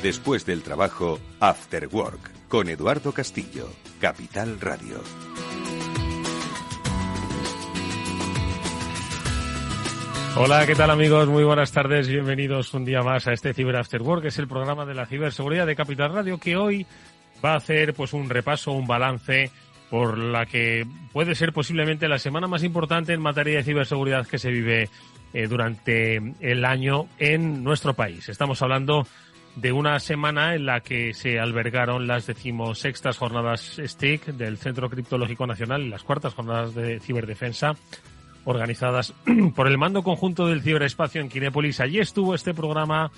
Después del trabajo, After Work, con Eduardo Castillo, Capital Radio. Hola, ¿qué tal amigos? Muy buenas tardes, bienvenidos un día más a este Cyber After Work, que es el programa de la ciberseguridad de Capital Radio, que hoy va a hacer pues un repaso, un balance por la que puede ser posiblemente la semana más importante en materia de ciberseguridad que se vive durante el año en nuestro país. Estamos hablando de una semana en la que se albergaron las 16ª jornadas STIC del Centro Criptológico Nacional y las 4ª jornadas de ciberdefensa organizadas por el Mando Conjunto del Ciberespacio en Kinépolis. Allí estuvo este programa,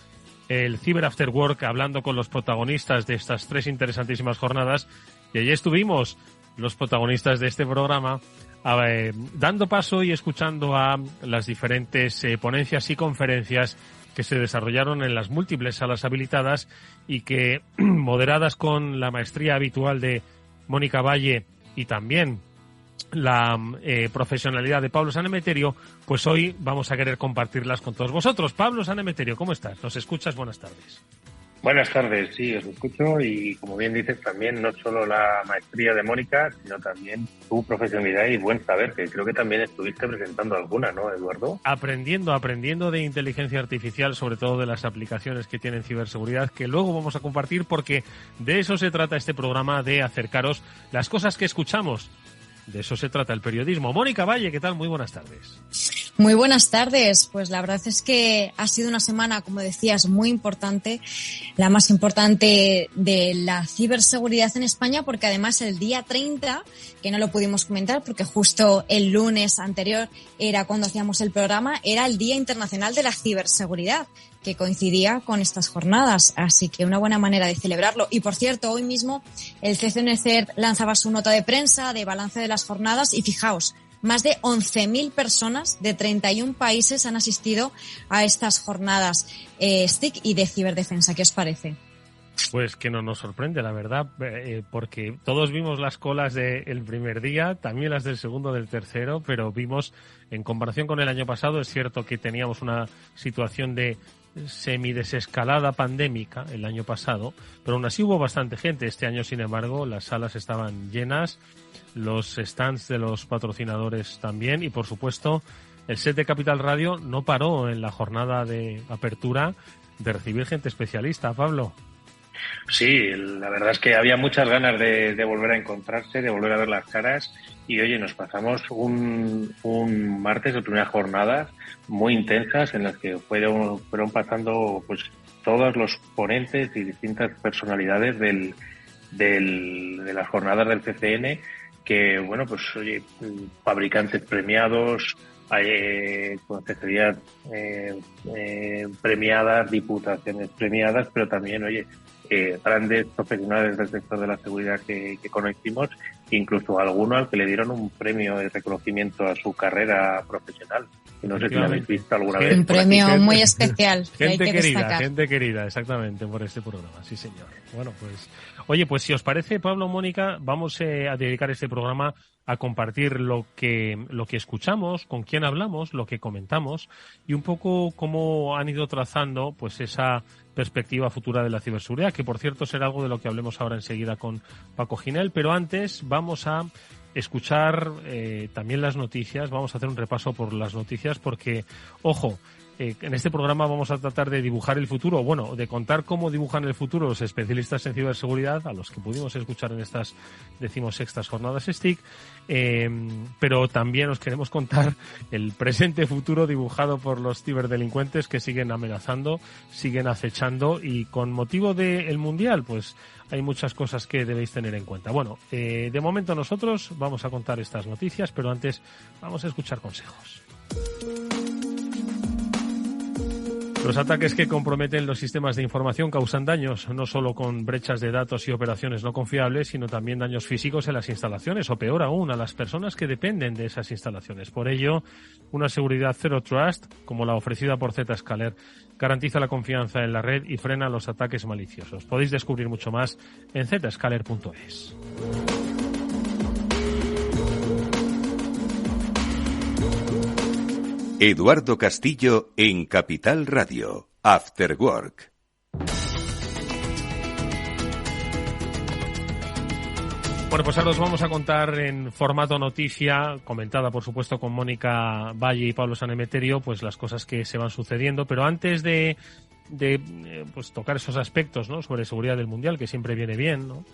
el Cyber After Work, hablando con los protagonistas de estas 3 interesantísimas jornadas. Y allí estuvimos los protagonistas de este programa dando paso y escuchando a las diferentes ponencias y conferencias que se desarrollaron en las múltiples salas habilitadas y que, moderadas con la maestría habitual de Mónica Valle y también la profesionalidad de Pablo Sanemeterio, pues hoy vamos a querer compartirlas con todos vosotros. Pablo Sanemeterio, ¿cómo estás? ¿Nos escuchas? Buenas tardes. Buenas tardes, sí, os escucho y, como bien dices, también no solo la maestría de Mónica, sino también tu profesionalidad y buen saber, que creo que también estuviste presentando alguna, ¿no, Eduardo? Aprendiendo de inteligencia artificial, sobre todo de las aplicaciones que tienen ciberseguridad, que luego vamos a compartir, porque de eso se trata este programa, de acercaros las cosas que escuchamos. De eso se trata el periodismo. Mónica Valle, ¿qué tal? Muy buenas tardes. Muy buenas tardes. Pues la verdad es que ha sido una semana, como decías, muy importante, la más importante de la ciberseguridad en España, porque además el día 30, que no lo pudimos comentar porque justo el lunes anterior era cuando hacíamos el programa, era el Día Internacional de la Ciberseguridad, que coincidía con estas jornadas, así que una buena manera de celebrarlo. Y por cierto, hoy mismo el CCNCERT lanzaba su nota de prensa de balance de las jornadas y fijaos, más de 11.000 personas de 31 países han asistido a estas jornadas STIC y de ciberdefensa. ¿Qué os parece? Pues que no nos sorprende, la verdad, porque todos vimos las colas del primer día, también las del segundo, del tercero, pero vimos, en comparación con el año pasado, es cierto que teníamos una situación de semidesescalada pandémica el año pasado, pero aún así hubo bastante gente. Este año, sin embargo, las salas estaban llenas, los stands de los patrocinadores también, y por supuesto el set de Capital Radio no paró en la jornada de apertura de recibir gente especialista. Pablo. Sí, la verdad es que había muchas ganas de volver a encontrarse, de volver a ver las caras, y oye, nos pasamos un martes de primeras jornadas muy intensas en las que fueron pasando pues todos los ponentes y distintas personalidades de las jornadas del CCN, que bueno, pues oye, fabricantes premiados, consejerías premiadas, diputaciones premiadas, pero también, oye, grandes profesionales del sector de la seguridad que conocimos, incluso alguno al que le dieron un premio de reconocimiento a su carrera profesional. Y no sé si lo habéis visto alguna vez. Un premio muy especial. Gente querida, exactamente, por este programa, sí señor. Bueno, pues, oye, pues si os parece, Pablo, Mónica, vamos a dedicar este programa a compartir lo que escuchamos, con quién hablamos, lo que comentamos y un poco cómo han ido trazando pues esa perspectiva futura de la ciberseguridad, que por cierto será algo de lo que hablemos ahora enseguida con Paco Ginel, pero antes vamos a escuchar también las noticias, vamos a hacer un repaso por las noticias porque, ojo, en este programa vamos a tratar de dibujar el futuro, bueno, de contar cómo dibujan el futuro los especialistas en ciberseguridad, a los que pudimos escuchar en estas 16ª jornadas STIC, pero también os queremos contar el presente futuro dibujado por los ciberdelincuentes que siguen amenazando, siguen acechando, y con motivo del Mundial, pues hay muchas cosas que debéis tener en cuenta. Bueno, de momento nosotros vamos a contar estas noticias, pero antes vamos a escuchar consejos. Los ataques que comprometen los sistemas de información causan daños, no solo con brechas de datos y operaciones no confiables, sino también daños físicos en las instalaciones, o peor aún, a las personas que dependen de esas instalaciones. Por ello, una seguridad Zero Trust, como la ofrecida por Zscaler, garantiza la confianza en la red y frena los ataques maliciosos. Podéis descubrir mucho más en zscaler.es. Eduardo Castillo en Capital Radio, After Work. Bueno, pues ahora os vamos a contar en formato noticia, comentada por supuesto con Mónica Valle y Pablo Sanemeterio, pues las cosas que se van sucediendo. Pero antes de pues tocar esos aspectos, ¿no?, sobre seguridad del Mundial, que siempre viene bien, ¿no?,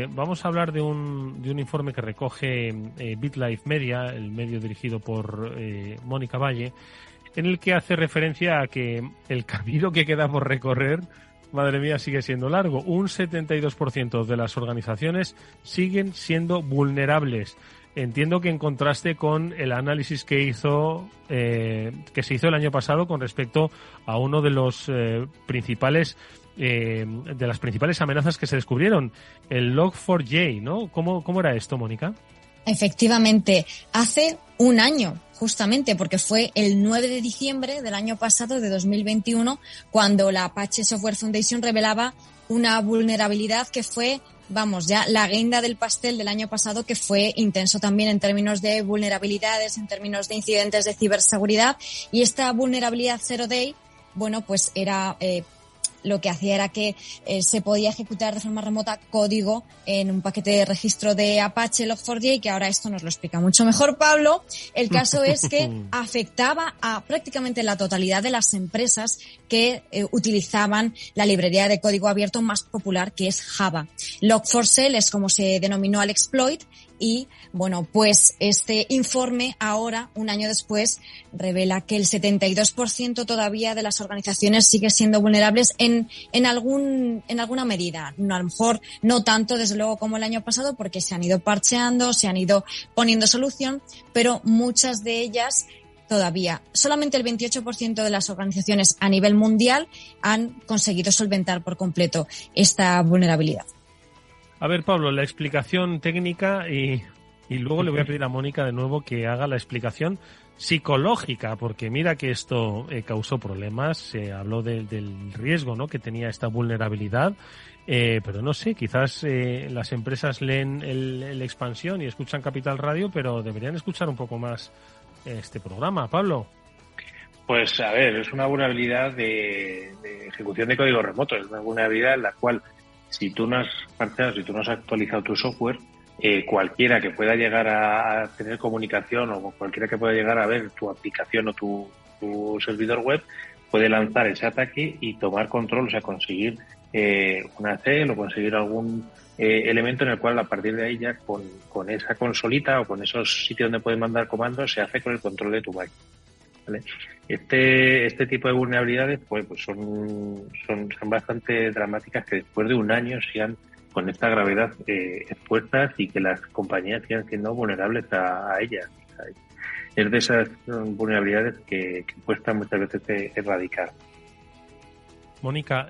vamos a hablar de un informe que recoge BitLife Media, el medio dirigido por Mónica Valle, en el que hace referencia a que el camino que queda por recorrer, madre mía, sigue siendo largo. Un 72% de las organizaciones siguen siendo vulnerables. Entiendo que en contraste con el análisis que se hizo el año pasado con respecto a uno de los principales de las principales amenazas que se descubrieron, el Log4j, ¿no? ¿Cómo era esto, Mónica? Efectivamente, hace un año, justamente, porque fue el 9 de diciembre del año pasado, de 2021, cuando la Apache Software Foundation revelaba una vulnerabilidad que fue, ya la guinda del pastel del año pasado, que fue intenso también en términos de vulnerabilidades, en términos de incidentes de ciberseguridad. Y esta vulnerabilidad Zero Day, pues era... lo que hacía era que se podía ejecutar de forma remota código en un paquete de registro de Apache Log4j, que ahora esto nos lo explica mucho mejor Pablo. El caso es que afectaba a prácticamente la totalidad de las empresas que utilizaban la librería de código abierto más popular, que es Java. Log4Shell es como se denominó al exploit. Y, pues este informe ahora, un año después, revela que el 72% todavía de las organizaciones sigue siendo vulnerables en alguna medida. No, a lo mejor no tanto, desde luego, como el año pasado, porque se han ido parcheando, se han ido poniendo solución, pero muchas de ellas todavía. Solamente el 28% de las organizaciones a nivel mundial han conseguido solventar por completo esta vulnerabilidad. A ver, Pablo, la explicación técnica y luego le voy a pedir a Mónica de nuevo que haga la explicación psicológica, porque mira que esto causó problemas, se habló del riesgo, ¿no?, que tenía esta vulnerabilidad, pero no sé, quizás las empresas leen el Expansión y escuchan Capital Radio, pero deberían escuchar un poco más este programa. Pablo. Pues a ver, es una vulnerabilidad de ejecución de código remoto, es una vulnerabilidad en la cual si tú no has parcheado, si tú no has actualizado tu software, cualquiera que pueda llegar a tener comunicación o cualquiera que pueda llegar a ver tu aplicación o tu servidor web puede lanzar ese ataque y tomar control, o sea, conseguir una cel o conseguir algún elemento en el cual a partir de ahí ya con esa consolita o con esos sitios donde puedes mandar comandos se hace con el control de tu máquina. ¿Vale? Este tipo de vulnerabilidades pues son bastante dramáticas, que después de un año sigan con esta gravedad expuestas y que las compañías sigan siendo vulnerables a ellas. O sea, es de esas vulnerabilidades que cuesta muchas veces erradicar. Mónica,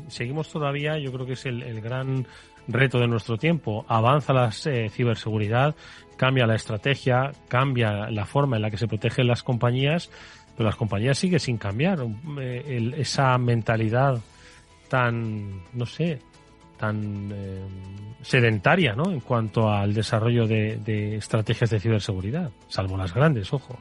seguimos todavía, yo creo que es el gran reto de nuestro tiempo. Avanza la ciberseguridad, cambia la estrategia, cambia la forma en la que se protegen las compañías, pero las compañías siguen sin cambiar. Esa mentalidad tan sedentaria, ¿no?, en cuanto al desarrollo de estrategias de ciberseguridad, salvo las grandes, ojo.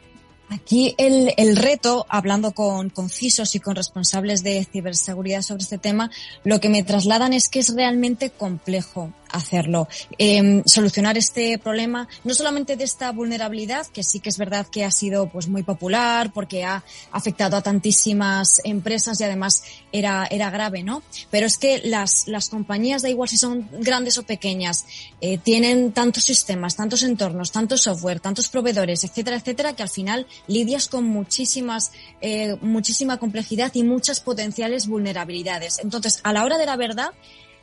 Aquí el reto, hablando con CISOs y con responsables de ciberseguridad sobre este tema, lo que me trasladan es que es realmente complejo hacerlo. Solucionar este problema, no solamente de esta vulnerabilidad, que sí que es verdad que ha sido pues muy popular porque ha afectado a tantísimas empresas y además era grave, ¿no? Pero es que las compañías, da igual si son grandes o pequeñas, tienen tantos sistemas, tantos entornos, tanto software, tantos proveedores, etcétera, etcétera, que al final lidias con muchísima complejidad y muchas potenciales vulnerabilidades. Entonces, a la hora de la verdad,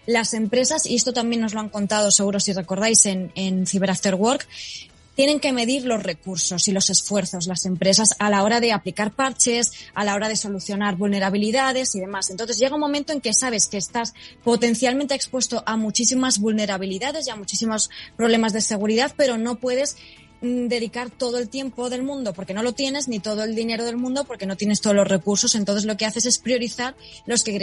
las empresas, y esto también nos lo han contado seguro si recordáis en Cyber After Work, tienen que medir los recursos y los esfuerzos, las empresas, a la hora de aplicar parches, a la hora de solucionar vulnerabilidades y demás. Entonces llega un momento en que sabes que estás potencialmente expuesto a muchísimas vulnerabilidades y a muchísimos problemas de seguridad, pero no puedes dedicar todo el tiempo del mundo porque no lo tienes, ni todo el dinero del mundo porque no tienes todos los recursos. Entonces lo que haces es priorizar los que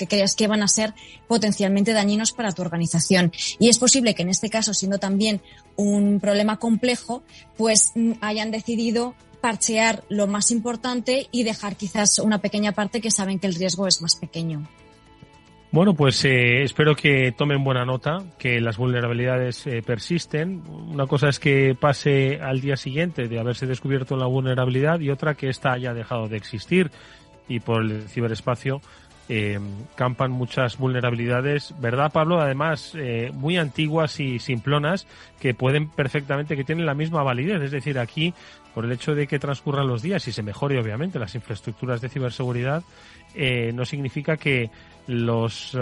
creas que van a ser potencialmente dañinos para tu organización. Y es posible que en este caso, siendo también un problema complejo, pues hayan decidido parchear lo más importante y dejar quizás una pequeña parte que saben que el riesgo es más pequeño. Bueno, pues espero que tomen buena nota, que las vulnerabilidades persisten. Una cosa es que pase al día siguiente de haberse descubierto la vulnerabilidad y otra que ésta haya dejado de existir. Y por el ciberespacio campan muchas vulnerabilidades, ¿verdad, Pablo? Además, muy antiguas y simplonas que pueden perfectamente, que tienen la misma validez. Es decir, aquí, por el hecho de que transcurran los días y se mejore, obviamente, las infraestructuras de ciberseguridad, no significa que las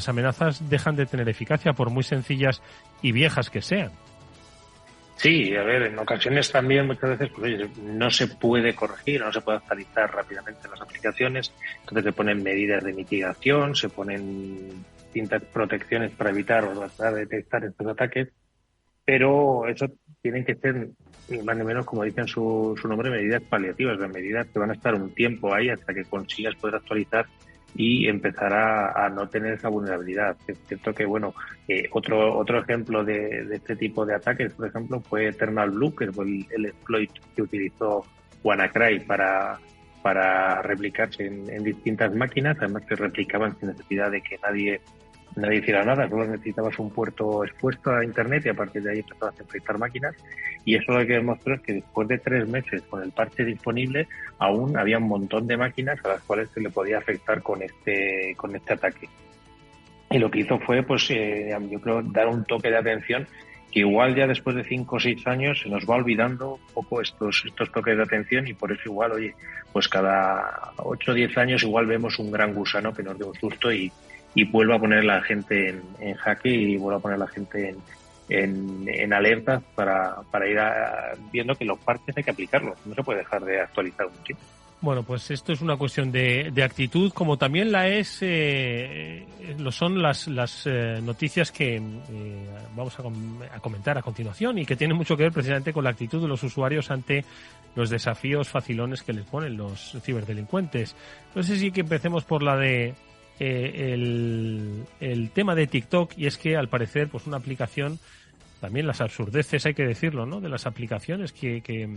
amenazas dejan de tener eficacia, por muy sencillas y viejas que sean. Sí, a ver, en ocasiones también muchas veces pues, oye, no se puede corregir, no se puede actualizar rápidamente las aplicaciones, entonces se ponen medidas de mitigación, se ponen distintas protecciones para evitar o para detectar estos ataques, pero eso tienen que ser, ni más ni menos, como dicen su nombre, medidas paliativas, las medidas que van a estar un tiempo ahí hasta que consigas poder actualizar y empezar a no tener esa vulnerabilidad. Es cierto que, bueno, otro ejemplo de este tipo de ataques, por ejemplo, fue Eternal Blue, que fue el exploit que utilizó WannaCry para replicarse en distintas máquinas, además se replicaban sin necesidad de que nadie hiciera nada, solo necesitabas un puerto expuesto a Internet y a partir de ahí empezabas a infectar máquinas. Y eso lo que demostró es que después de 3 meses con el parche disponible, aún había un montón de máquinas a las cuales se le podía afectar con este ataque. Y lo que hizo fue, pues, yo creo, dar un toque de atención que igual ya después de 5 o 6 años se nos va olvidando un poco estos toques de atención y por eso igual, oye, pues cada 8 o 10 años igual vemos un gran gusano que nos dé un susto y vuelva a poner a la gente en jaque y vuelva a poner a la gente en alertas para ir viendo que los parches hay que aplicarlos. No se puede dejar de actualizar un chip. Bueno, pues esto es una cuestión de actitud, como también lo son las noticias que vamos a comentar a continuación y que tienen mucho que ver precisamente con la actitud de los usuarios ante los desafíos facilones que les ponen los ciberdelincuentes. No sé si que empecemos por la de el tema de TikTok, y es que al parecer pues una aplicación, también las absurdeces, hay que decirlo, ¿no?, de las aplicaciones que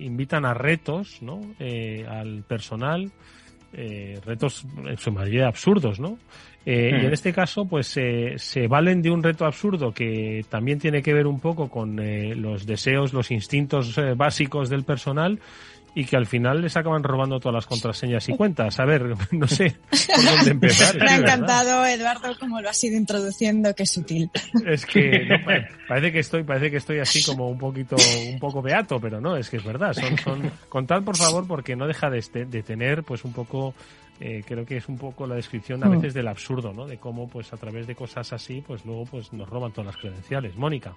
invitan a retos, ¿no?, al personal, retos en su mayoría absurdos, ¿no? Y en este caso pues se valen de un reto absurdo que también tiene que ver un poco con los deseos, los instintos básicos del personal, y que al final les acaban robando todas las contraseñas y cuentas. A ver, no sé por dónde empezar. Me ha encantado, Eduardo, cómo lo has ido introduciendo, qué sutil. Es que no, parece que estoy así como un poco beato, pero no, es que es verdad. Contad, por favor, porque no deja de tener pues un poco, creo que es un poco la descripción a veces del absurdo, ¿no? De cómo pues a través de cosas así pues luego pues nos roban todas las credenciales. Mónica.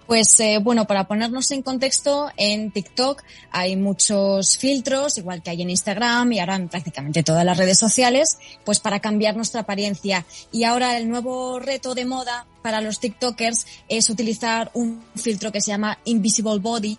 Pues bueno, para ponernos en contexto, en TikTok hay muchos filtros, igual que hay en Instagram y ahora en prácticamente todas las redes sociales, pues para cambiar nuestra apariencia. Y ahora el nuevo reto de moda para los TikTokers es utilizar un filtro que se llama Invisible Body,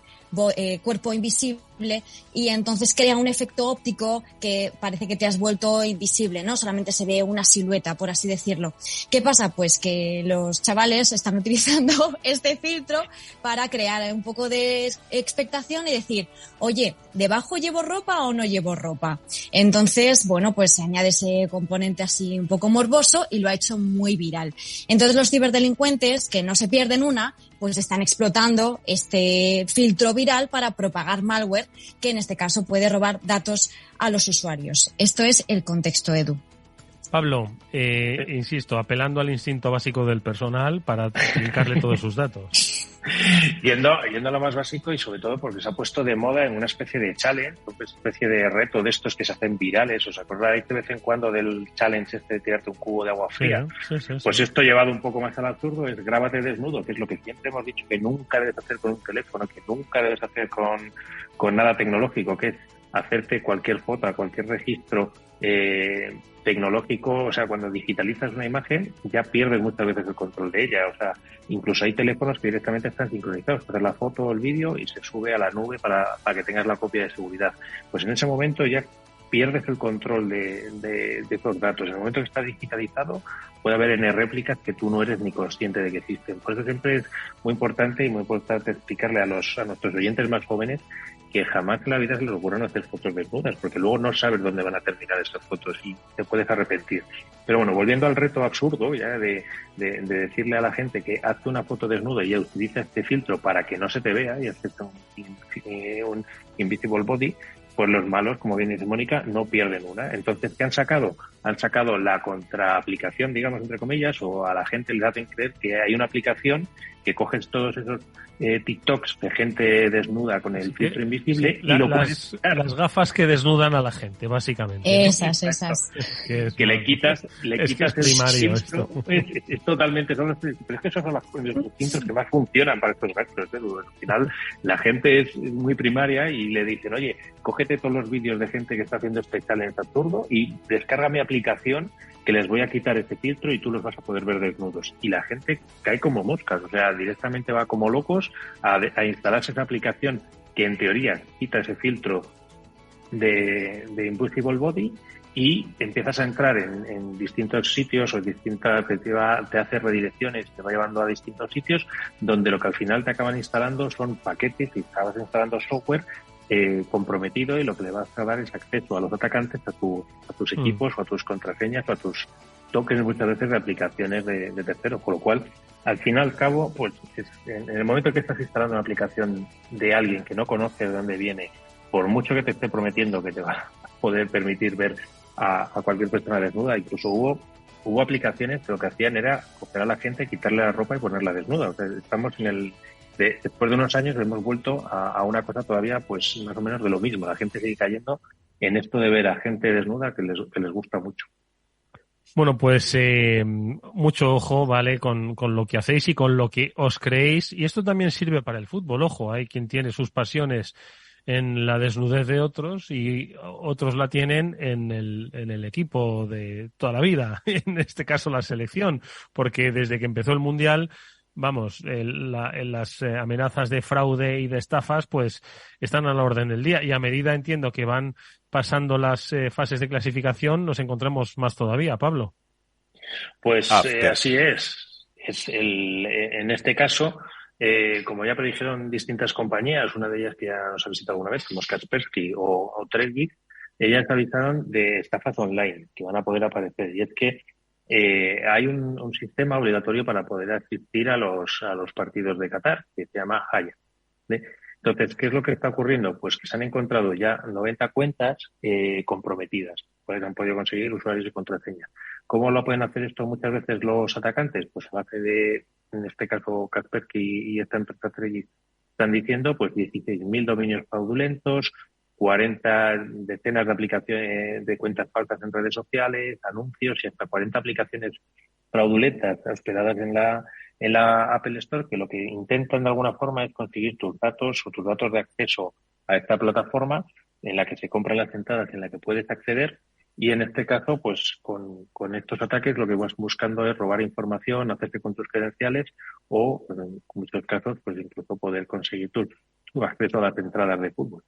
cuerpo invisible, y entonces crea un efecto óptico que parece que te has vuelto invisible, ¿no? Solamente se ve una silueta, por así decirlo. ¿Qué pasa? Pues que los chavales están utilizando este filtro para crear un poco de expectación y decir, oye, ¿debajo llevo ropa o no llevo ropa? Entonces, bueno, pues se añade ese componente así un poco morboso y lo ha hecho muy viral. Entonces los ciberdelincuentes, que no se pierden una, pues están explotando este filtro viral para propagar malware que en este caso puede robar datos a los usuarios. Esto es el contexto, Edu. Pablo, insisto, apelando al instinto básico del personal para trincarle todos sus datos. Yendo a lo más básico y sobre todo porque se ha puesto de moda en una especie de challenge, una especie de reto de estos que se hacen virales. ¿Os acordáis de vez en cuando del challenge este de tirarte un cubo de agua fría? Sí. Pues esto llevado un poco más al absurdo es grábate desnudo, que es lo que siempre hemos dicho que nunca debes hacer con un teléfono, que nunca debes hacer con nada tecnológico, que es hacerte cualquier foto, cualquier registro tecnológico. O sea, cuando digitalizas una imagen ya pierdes muchas veces el control de ella. O sea, incluso hay teléfonos que directamente están sincronizados, hacer la foto o el vídeo y se sube a la nube para que tengas la copia de seguridad. Pues en ese momento ya pierdes el control de esos datos. En el momento que está digitalizado puede haber réplicas que tú no eres ni consciente de que existen. Por eso siempre es muy importante explicarle a nuestros oyentes más jóvenes que jamás en la vida se les ocurra no hacer fotos desnudas, porque luego no sabes dónde van a terminar esas fotos y te puedes arrepentir. Pero bueno, volviendo al reto absurdo ya de decirle a la gente que hazte una foto desnuda y ya utiliza este filtro para que no se te vea y haces un invisible body, pues los malos, como bien dice Mónica, no pierden una. Entonces, ¿qué han sacado? Han sacado la contraaplicación, digamos, entre comillas, o a la gente le hacen creer que hay una aplicación que coges todos esos TikToks de gente desnuda con el filtro invisible y lo puedes quitar. Las gafas que desnudan a la gente, básicamente. Esas. Que le quitas es que es primario esto. Es totalmente, pero es que esos son los filtros que más funcionan para estos gastos. Al final, la gente es muy primaria y le dicen, oye, cógete todos los vídeos de gente que está haciendo este challenge absurdo y descarga mi aplicación que les voy a quitar este filtro y tú los vas a poder ver desnudos. Y la gente cae como moscas, o sea, directamente va como locos a instalarse esa aplicación que en teoría quita ese filtro de Invisible Body y empiezas a entrar en distintos sitios o te hace redirecciones, te va llevando a distintos sitios donde lo que al final te acaban instalando son paquetes y acabas instalando software comprometido y lo que le vas a dar es acceso a los atacantes a tus equipos o a tus contraseñas o a tus tokens muchas veces de aplicaciones de terceros, con lo cual al fin y al cabo pues en el momento que estás instalando una aplicación de alguien que no conoce de dónde viene, por mucho que te esté prometiendo que te va a poder permitir ver a cualquier persona desnuda, incluso hubo aplicaciones que lo que hacían era coger a la gente, quitarle la ropa y ponerla desnuda. O sea, estamos después de unos años hemos vuelto a una cosa todavía pues más o menos de lo mismo. La gente sigue cayendo en esto de ver a gente desnuda que les gusta mucho. Bueno, pues mucho ojo, ¿vale? Con lo que hacéis y con lo que os creéis. Y esto también sirve para el fútbol. Ojo, hay quien tiene sus pasiones en la desnudez de otros y otros la tienen en el equipo de toda la vida. En este caso la selección, porque desde que empezó el Mundial, vamos, las amenazas de fraude y de estafas pues están a la orden del día y a medida entiendo que van pasando las fases de clasificación nos encontramos más todavía, Pablo. Pues así es. En este caso, como ya predijeron distintas compañías, una de ellas que ya nos ha visitado alguna vez, como Kaspersky o Trade, ellas avisaron de estafas online que van a poder aparecer y es que hay un sistema obligatorio para poder asistir a los partidos de Qatar, que se llama Haya. Entonces, ¿qué es lo que está ocurriendo? Pues que se han encontrado ya 90 cuentas comprometidas, pues han podido conseguir usuarios y contraseñas. ¿Cómo lo pueden hacer esto muchas veces los atacantes? Pues a base de, en este caso, Kaspersky y esta empresa Trellis están diciendo pues 16.000 dominios fraudulentos, 40 decenas de aplicaciones de cuentas falsas en redes sociales, anuncios y hasta 40 aplicaciones fraudulentas hospedadas en la Apple Store, que lo que intentan de alguna forma es conseguir tus datos o tus datos de acceso a esta plataforma en la que se compran las entradas, en la que puedes acceder. Y en este caso, pues con estos ataques lo que vas buscando es robar información, hacerte con tus credenciales o, pues, en muchos casos, pues incluso poder conseguir tu acceso a las entradas de fútbol.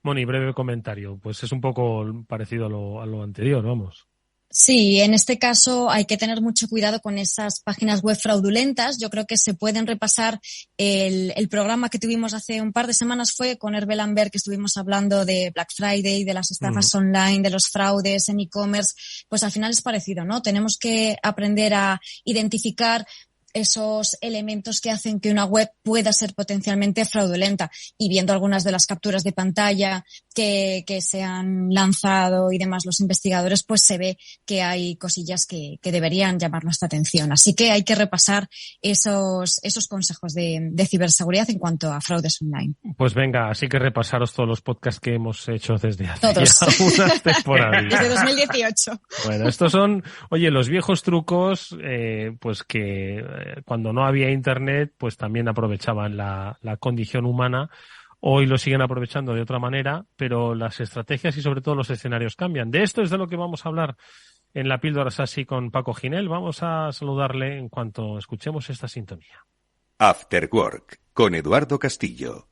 Moni, breve comentario. Pues es un poco parecido a lo anterior, vamos. Sí, en este caso hay que tener mucho cuidado con esas páginas web fraudulentas. Yo creo que se pueden repasar el programa que tuvimos hace un par de semanas fue con Hervé Lambert, que estuvimos hablando de Black Friday, de las estafas online, de los fraudes en e-commerce. Pues al final es parecido, ¿no? Tenemos que aprender a identificar esos elementos que hacen que una web pueda ser potencialmente fraudulenta. Y viendo algunas de las capturas de pantalla que se han lanzado y demás los investigadores, pues se ve que hay cosillas que deberían llamar nuestra atención. Así que hay que repasar esos consejos de ciberseguridad en cuanto a fraudes online. Pues venga, así que repasaros todos los podcasts que hemos hecho desde hace todos. Ya unas temporadas. Desde 2018. Bueno, estos son, oye, los viejos trucos, pues que cuando no había internet, pues también aprovechaban la condición humana. Hoy lo siguen aprovechando de otra manera, pero las estrategias y sobre todo los escenarios cambian. De esto es de lo que vamos a hablar en la Píldora SASI con Paco Ginel. Vamos a saludarle en cuanto escuchemos esta sintonía. After Work, con Eduardo Castillo.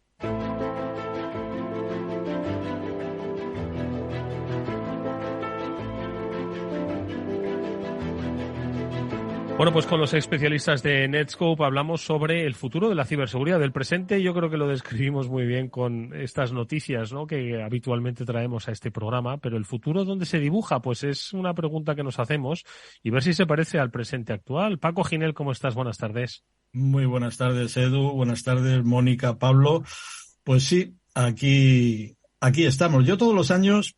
Bueno, pues con los especialistas de Netscope hablamos sobre el futuro de la ciberseguridad, del presente. Yo creo que lo describimos muy bien con estas noticias, ¿no?, que habitualmente traemos a este programa, pero el futuro, ¿dónde se dibuja? Pues es una pregunta que nos hacemos y ver si se parece al presente actual. Paco Ginel, ¿cómo estás? Buenas tardes. Muy buenas tardes, Edu. Buenas tardes, Mónica, Pablo. Pues sí, aquí estamos. Yo todos los años,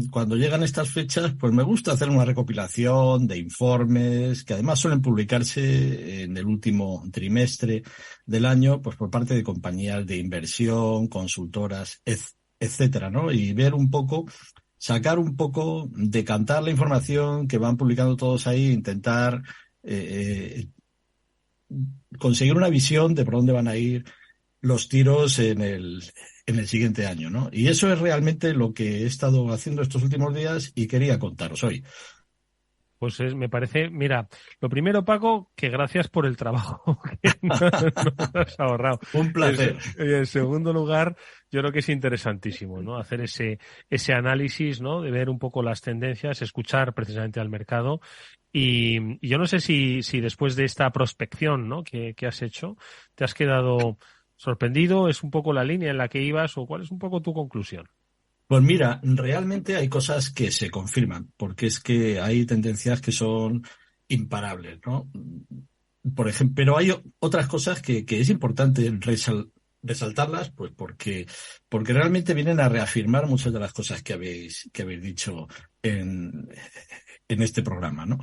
cuando llegan estas fechas, pues me gusta hacer una recopilación de informes que además suelen publicarse en el último trimestre del año, pues por parte de compañías de inversión, consultoras, etcétera, ¿no? Y ver un poco, sacar un poco, decantar la información que van publicando todos ahí, intentar conseguir una visión de por dónde van a ir los tiros en el siguiente año, ¿no? Y eso es realmente lo que he estado haciendo estos últimos días y quería contaros hoy. Pues me parece, mira, lo primero, Paco, que gracias por el trabajo que nos has ahorrado. Un placer. Y en segundo lugar, yo creo que es interesantísimo, ¿no?, hacer ese análisis, ¿no?, de ver un poco las tendencias, escuchar precisamente al mercado. Y yo no sé si después de esta prospección, ¿no?, que has hecho, te has quedado sorprendido, ¿es un poco la línea en la que ibas o cuál es un poco tu conclusión? Pues mira, realmente hay cosas que se confirman, porque es que hay tendencias que son imparables, ¿no? Por ejemplo, pero hay otras cosas que es importante resaltarlas, pues porque realmente vienen a reafirmar muchas de las cosas que habéis dicho en este programa, ¿no?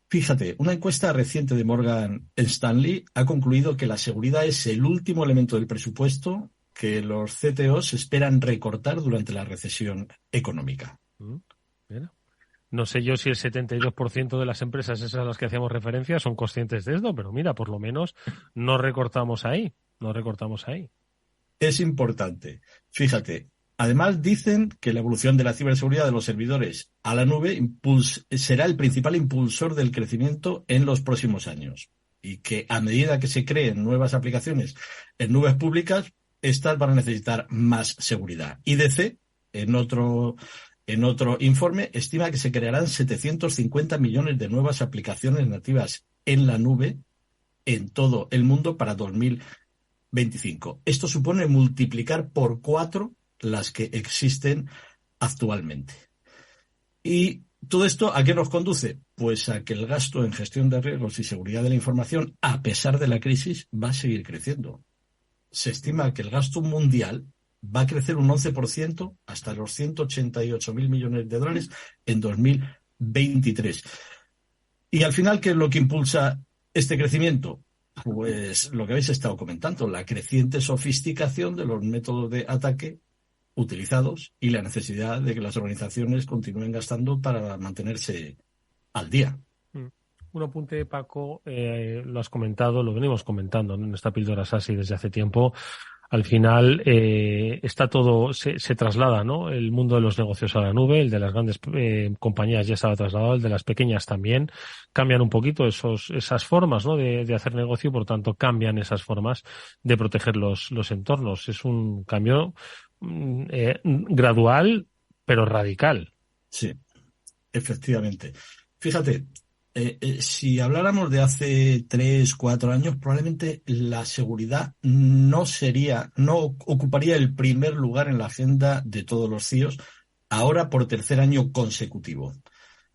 Fíjate, una encuesta reciente de Morgan Stanley ha concluido que la seguridad es el último elemento del presupuesto que los CTOs esperan recortar durante la recesión económica. No sé yo si el 72% de las empresas esas a las que hacíamos referencia son conscientes de esto, pero mira, por lo menos no recortamos ahí. Es importante. Fíjate. Además, dicen que la evolución de la ciberseguridad de los servidores a la nube será el principal impulsor del crecimiento en los próximos años y que a medida que se creen nuevas aplicaciones en nubes públicas, estas van a necesitar más seguridad. IDC, en otro informe, estima que se crearán 750 millones de nuevas aplicaciones nativas en la nube en todo el mundo para 2025. Esto supone multiplicar por 4 las que existen actualmente. ¿Y todo esto a qué nos conduce? Pues a que el gasto en gestión de riesgos y seguridad de la información, a pesar de la crisis, va a seguir creciendo. Se estima que el gasto mundial va a crecer un 11% hasta los 188.000 millones de dólares en 2023. Y al final, ¿qué es lo que impulsa este crecimiento? Pues lo que habéis estado comentando, la creciente sofisticación de los métodos de ataque utilizados y la necesidad de que las organizaciones continúen gastando para mantenerse al día. Un apunte, Paco, lo has comentado, lo venimos comentando, ¿no?, en esta píldora SASI desde hace tiempo. Al final está todo, se traslada, ¿no?, el mundo de los negocios a la nube, el de las grandes compañías ya estaba trasladado, el de las pequeñas también. Cambian un poquito esas formas, ¿no?, de hacer negocio y por tanto cambian esas formas de proteger los entornos. Es un cambio gradual, pero radical. Sí, efectivamente. Fíjate, si habláramos de hace 3, 4 años, probablemente la seguridad no ocuparía el primer lugar en la agenda de todos los CIOs, ahora por tercer año consecutivo.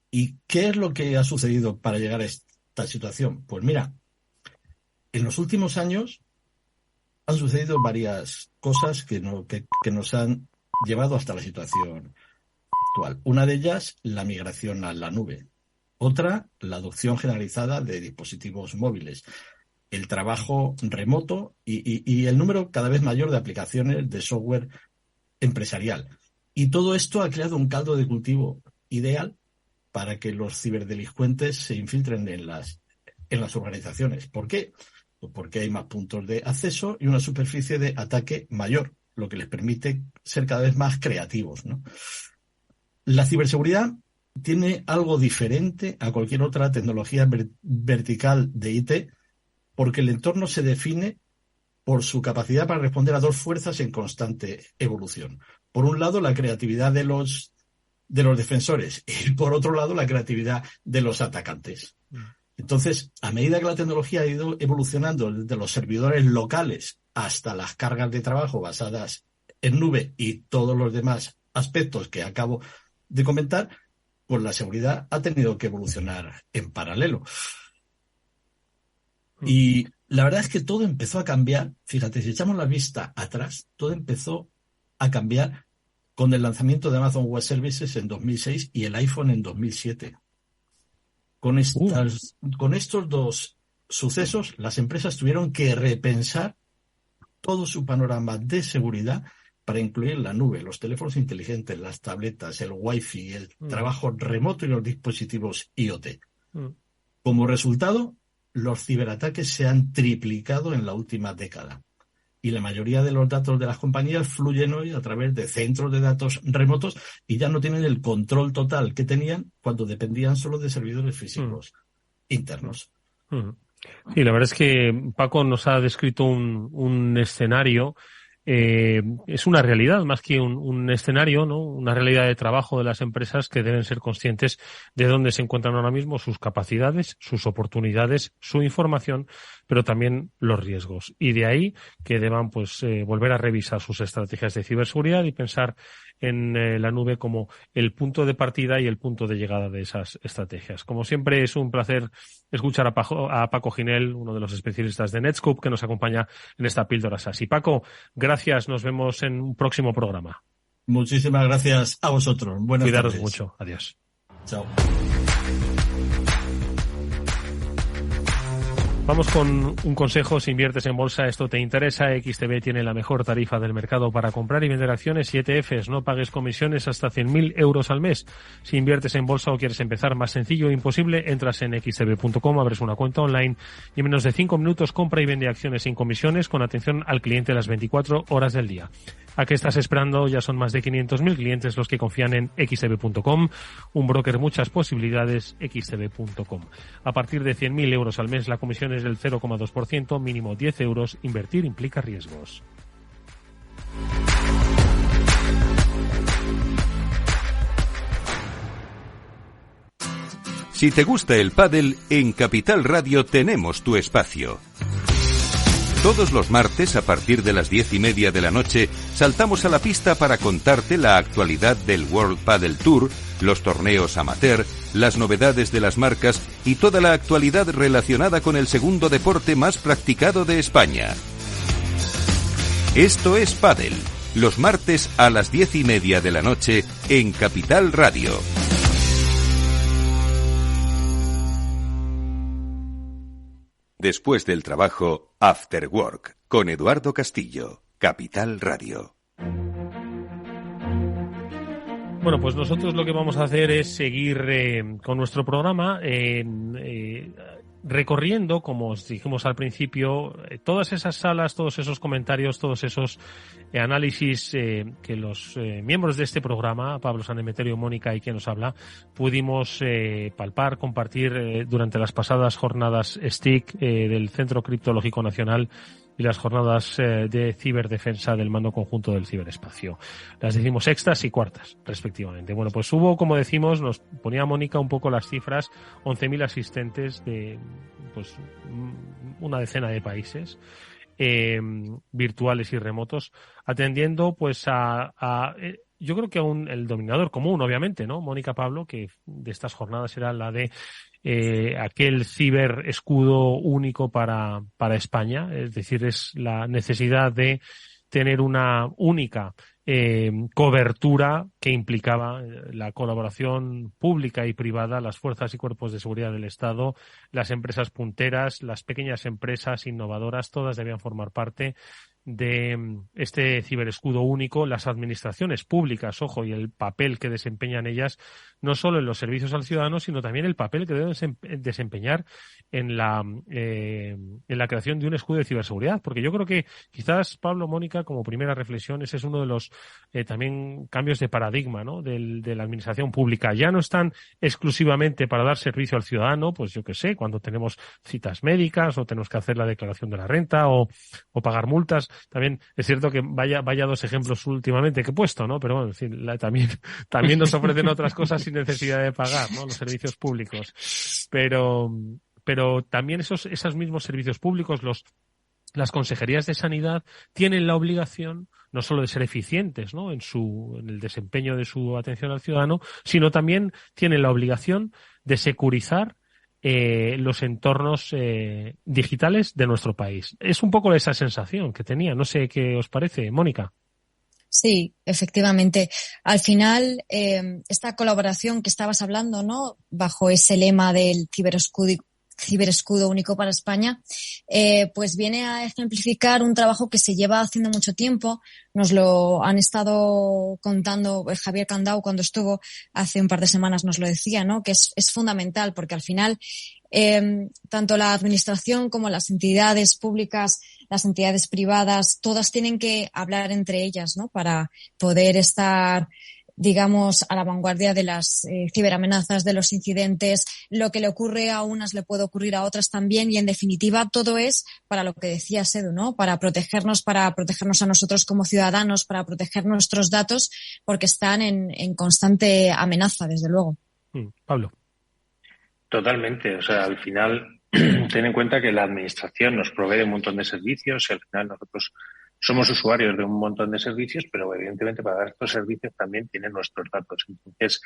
¿Y qué es lo que ha sucedido para llegar a esta situación? Pues mira, en los últimos años han sucedido varias cosas que nos han llevado hasta la situación actual. Una de ellas, la migración a la nube. Otra, la adopción generalizada de dispositivos móviles. El trabajo remoto y el número cada vez mayor de aplicaciones de software empresarial. Y todo esto ha creado un caldo de cultivo ideal para que los ciberdelincuentes se infiltren en las organizaciones. ¿Por qué? Pues porque hay más puntos de acceso y una superficie de ataque mayor, lo que les permite ser cada vez más creativos, ¿no? La ciberseguridad tiene algo diferente a cualquier otra tecnología vertical de IT, porque el entorno se define por su capacidad para responder a dos fuerzas en constante evolución. Por un lado, la creatividad de los defensores y, por otro lado, la creatividad de los atacantes. Entonces, a medida que la tecnología ha ido evolucionando desde los servidores locales hasta las cargas de trabajo basadas en nube y todos los demás aspectos que acabo de comentar, pues la seguridad ha tenido que evolucionar en paralelo. Y la verdad es que todo empezó a cambiar. Fíjate, si echamos la vista atrás, todo empezó a cambiar con el lanzamiento de Amazon Web Services en 2006 y el iPhone en 2007. Con estos dos sucesos, las empresas tuvieron que repensar todo su panorama de seguridad para incluir la nube, los teléfonos inteligentes, las tabletas, el Wi-Fi, el trabajo remoto y los dispositivos IoT. Como resultado, los ciberataques se han triplicado en la última década. Y la mayoría de los datos de las compañías fluyen hoy a través de centros de datos remotos y ya no tienen el control total que tenían cuando dependían solo de servidores físicos internos. Sí, la verdad es que Paco nos ha descrito un escenario. Es una realidad más que un escenario, ¿no? Una realidad de trabajo de las empresas que deben ser conscientes de dónde se encuentran ahora mismo sus capacidades, sus oportunidades, su información, pero también los riesgos. Y de ahí que deban volver a revisar sus estrategias de ciberseguridad y pensar en la nube como el punto de partida y el punto de llegada de esas estrategias. Como siempre, es un placer escuchar a Paco Ginel, uno de los especialistas de Netscope, que nos acompaña en esta píldora SaaS. Y Paco, gracias, nos vemos en un próximo programa. Muchísimas gracias a vosotros. Buenas Cuidaros tardes. mucho. Adiós. Chao. Vamos con un consejo. Si inviertes en bolsa, esto te interesa. XTB tiene la mejor tarifa del mercado para comprar y vender acciones y ETFs. No pagues comisiones hasta 100.000 euros al mes. Si inviertes en bolsa o quieres empezar, más sencillo e imposible, entras en xtb.com, abres una cuenta online y en menos de 5 minutos compra y vende acciones sin comisiones con atención al cliente las 24 horas del día. ¿A qué estás esperando? Ya son más de 500.000 clientes los que confían en xtb.com. Un broker, muchas posibilidades, xtb.com. A partir de 100.000 euros al mes, la comisión es del 0,2%, mínimo 10 euros. Invertir implica riesgos. Si te gusta el pádel, en Capital Radio tenemos tu espacio. Todos los martes, a partir de las 10:30 de la noche, saltamos a la pista para contarte la actualidad del World Padel Tour, los torneos amateur, las novedades de las marcas y toda la actualidad relacionada con el segundo deporte más practicado de España. Esto es Pádel, los martes a las 10:30 de la noche en Capital Radio. Después del trabajo, After Work, con Eduardo Castillo, Capital Radio. Bueno, pues nosotros lo que vamos a hacer es seguir con nuestro programa recorriendo, como os dijimos al principio, todas esas salas, todos esos comentarios, todos esos análisis que los miembros de este programa, Pablo Sanemeterio, Mónica y quien nos habla, pudimos palpar, compartir durante las pasadas jornadas STIC del Centro Criptológico Nacional y las jornadas de ciberdefensa del Mando Conjunto del Ciberespacio. Las decimos sextas y cuartas, respectivamente. Bueno, pues hubo, como decimos, nos ponía Mónica un poco las cifras, 11.000 asistentes de una decena de países, virtuales y remotos, atendiendo yo creo que el denominador común, obviamente, ¿no? Mónica, Pablo, que de estas jornadas era la de aquel ciberescudo único para España, es decir, es la necesidad de tener una única cobertura que implicaba la colaboración pública y privada, las fuerzas y cuerpos de seguridad del Estado, las empresas punteras, las pequeñas empresas innovadoras, todas debían formar parte de este ciberescudo único, las administraciones públicas, ojo, y el papel que desempeñan ellas, no solo en los servicios al ciudadano, sino también el papel que deben desempeñar en la creación de un escudo de ciberseguridad. Porque yo creo que quizás, Pablo, Mónica, como primera reflexión, ese es uno de los también cambios de paradigma, ¿no? de la administración pública. Ya no están exclusivamente para dar servicio al ciudadano, pues yo qué sé, cuando tenemos citas médicas o tenemos que hacer la declaración de la renta o pagar multas. También es cierto que vaya dos ejemplos últimamente que he puesto, ¿no? Pero bueno, en fin, también nos ofrecen otras cosas sin necesidad de pagar, ¿no? Los servicios públicos. Pero pero también esos mismos servicios públicos, las consejerías de sanidad tienen la obligación no solo de ser eficientes, ¿no?, en el desempeño de su atención al ciudadano, sino también tienen la obligación de securizar los entornos digitales de nuestro país. Es un poco esa sensación que tenía. No sé qué os parece, Mónica. Sí, efectivamente. Al final, esta colaboración que estabas hablando, ¿no?, bajo ese lema del ciberescudo único para España, pues viene a ejemplificar un trabajo que se lleva haciendo mucho tiempo. Nos lo han estado contando Javier Candau cuando estuvo hace un par de semanas, nos lo decía, ¿no?, que es fundamental, porque al final tanto la administración como las entidades públicas, las entidades privadas, todas tienen que hablar entre ellas, ¿no?, para poder estar, digamos, a la vanguardia de las ciberamenazas, de los incidentes. Lo que le ocurre a unas le puede ocurrir a otras también, y en definitiva todo es para lo que decía Edu, ¿no?, para protegernos a nosotros como ciudadanos, para proteger nuestros datos, porque están en constante amenaza, desde luego. Pablo. Totalmente. O sea, al final, ten en cuenta que la administración nos provee un montón de servicios y al final nosotros somos usuarios de un montón de servicios, pero evidentemente para dar estos servicios también tienen nuestros datos. Entonces,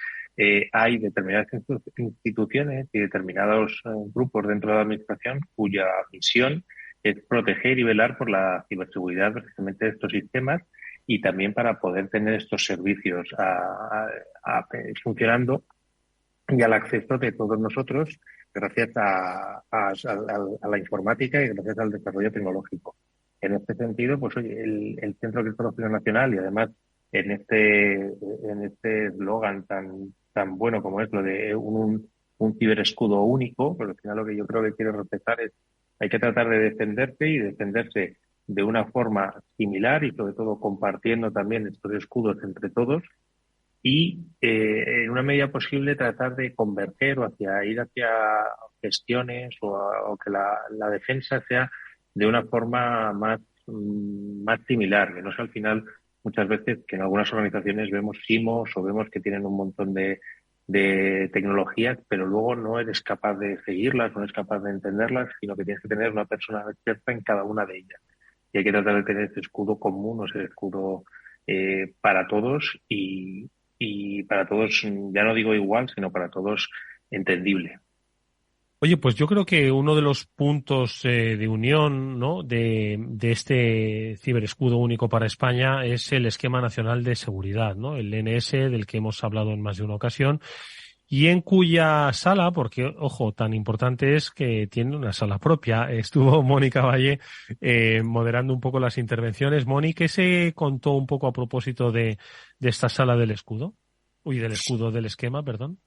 hay determinadas instituciones y determinados grupos dentro de la administración cuya misión es proteger y velar por la ciberseguridad precisamente de estos sistemas, y también para poder tener estos servicios funcionando y al acceso de todos nosotros gracias a la informática y gracias al desarrollo tecnológico. En este sentido, pues oye, el Centro Criptológico Nacional, y además en este eslogan tan bueno como es lo de un ciberescudo único, pero al final lo que yo creo que quiere reflejar es hay que tratar de defenderse y defenderse de una forma similar y sobre todo compartiendo también estos escudos entre todos, y en una medida posible tratar de converger o ir hacia gestiones o que la defensa sea de una forma más similar, que no sea al final muchas veces que en algunas organizaciones vemos SIMOS o vemos que tienen un montón de tecnologías, pero luego no eres capaz de seguirlas, no eres capaz de entenderlas, sino que tienes que tener una persona experta en cada una de ellas. Y hay que tratar de tener ese escudo común, o ese escudo para todos y para todos, ya no digo igual, sino para todos entendible. Oye, pues yo creo que uno de los puntos de unión, ¿no?, de este ciberescudo único para España es el Esquema Nacional de Seguridad, ¿no?, el NS, del que hemos hablado en más de una ocasión, y en cuya sala, porque, ojo, tan importante es que tiene una sala propia, estuvo Mónica Valle moderando un poco las intervenciones. Mónica, ¿qué se contó un poco a propósito de esta sala del escudo? Del esquema, perdón.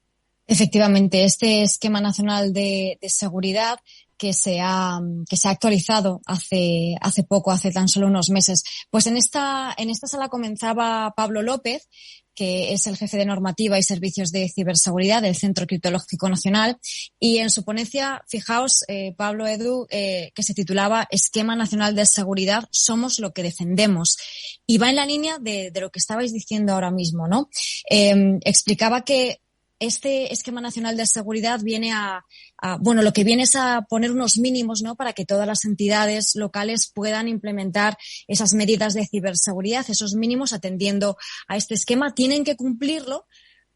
Efectivamente, este Esquema Nacional de Seguridad que se ha actualizado hace poco, hace tan solo unos meses. Pues en esta sala comenzaba Pablo López, que es el jefe de normativa y servicios de ciberseguridad del Centro Criptológico Nacional, y en su ponencia, fijaos, Pablo, Edu, que se titulaba Esquema Nacional de Seguridad, somos lo que defendemos. Y va en la línea de lo que estabais diciendo ahora mismo, ¿no? Explicaba que este Esquema Nacional de Seguridad viene lo que viene es a poner unos mínimos, ¿no?, para que todas las entidades locales puedan implementar esas medidas de ciberseguridad. Esos mínimos, atendiendo a este esquema, tienen que cumplirlo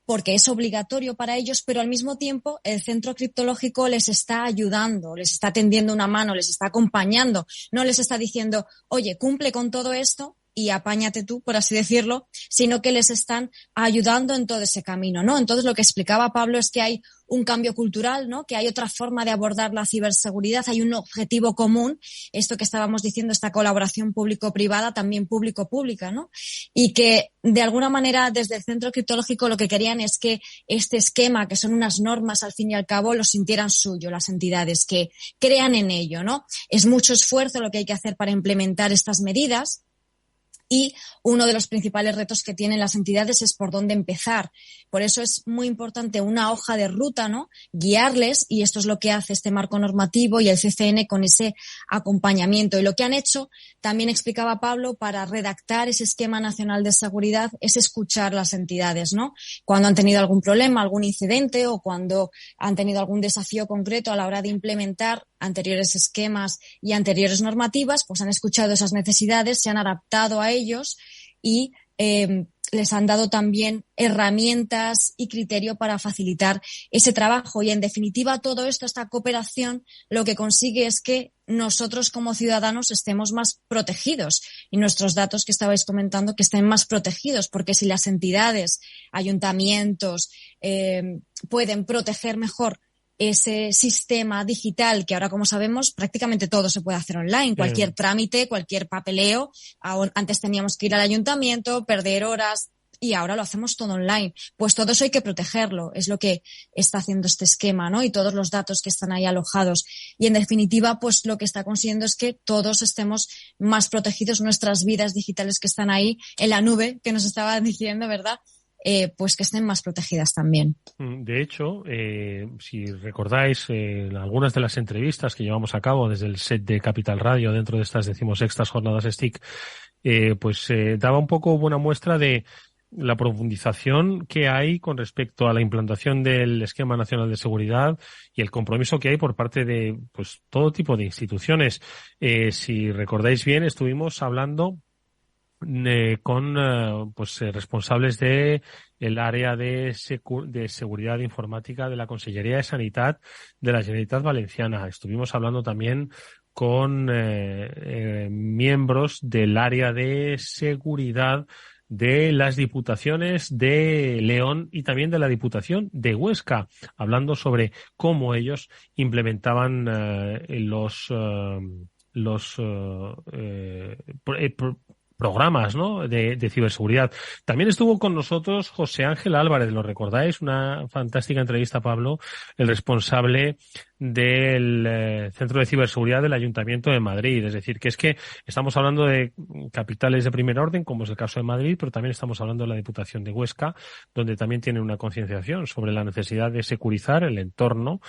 porque es obligatorio para ellos, pero al mismo tiempo el Centro Criptológico les está ayudando, les está tendiendo una mano, les está acompañando, no les está diciendo, oye, cumple con todo esto y apáñate tú, por así decirlo, sino que les están ayudando en todo ese camino, ¿no? Entonces, lo que explicaba Pablo es que hay un cambio cultural, ¿no?, que hay otra forma de abordar la ciberseguridad, hay un objetivo común, esto que estábamos diciendo, esta colaboración público-privada, también público-pública, ¿no? Y que, de alguna manera, desde el Centro Criptológico lo que querían es que este esquema, que son unas normas, al fin y al cabo, lo sintieran suyo las entidades, que crean en ello, ¿no? Es mucho esfuerzo lo que hay que hacer para implementar estas medidas, Y uno de los principales retos que tienen las entidades es por dónde empezar. Por eso es muy importante una hoja de ruta, ¿no? Guiarles, y esto es lo que hace este marco normativo y el CCN con ese acompañamiento. Y lo que han hecho, también explicaba Pablo, para redactar ese esquema nacional de seguridad es escuchar las entidades, ¿no? Cuando han tenido algún problema, algún incidente o cuando han tenido algún desafío concreto a la hora de implementar anteriores esquemas y anteriores normativas, pues han escuchado esas necesidades, se han adaptado a ellos y les han dado también herramientas y criterio para facilitar ese trabajo. Y en definitiva, todo esto, esta cooperación, lo que consigue es que nosotros como ciudadanos estemos más protegidos y nuestros datos que estabais comentando que estén más protegidos, porque si las entidades, ayuntamientos pueden proteger mejor ese sistema digital, que ahora, como sabemos, prácticamente todo se puede hacer online, cualquier trámite, cualquier papeleo. Antes teníamos que ir al ayuntamiento, perder horas, y ahora lo hacemos todo online. Pues todo eso hay que protegerlo, es lo que está haciendo este esquema, ¿no? Y todos los datos que están ahí alojados. Y en definitiva, pues lo que está consiguiendo es que todos estemos más protegidos, nuestras vidas digitales que están ahí en la nube, que nos estaban diciendo, ¿verdad? Pues que estén más protegidas también. De hecho, si recordáis algunas de las entrevistas que llevamos a cabo desde el set de Capital Radio dentro de estas 16ª jornadas STIC, daba un poco buena muestra de la profundización que hay con respecto a la implantación del Esquema Nacional de Seguridad y el compromiso que hay por parte de pues todo tipo de instituciones. Si recordáis bien, estuvimos hablando con responsables de el área de seguridad informática de la Consellería de Sanidad de la Generalitat Valenciana. Estuvimos hablando también con miembros del área de seguridad de las diputaciones de León y también de la Diputación de Huesca, hablando sobre cómo ellos implementaban programas, ¿no? de ciberseguridad. También estuvo con nosotros José Ángel Álvarez, ¿lo recordáis? Una fantástica entrevista, Pablo, el responsable del Centro de Ciberseguridad del Ayuntamiento de Madrid. Es decir, que es que estamos hablando de capitales de primer orden, como es el caso de Madrid, pero también estamos hablando de la Diputación de Huesca, donde también tienen una concienciación sobre la necesidad de securizar el entorno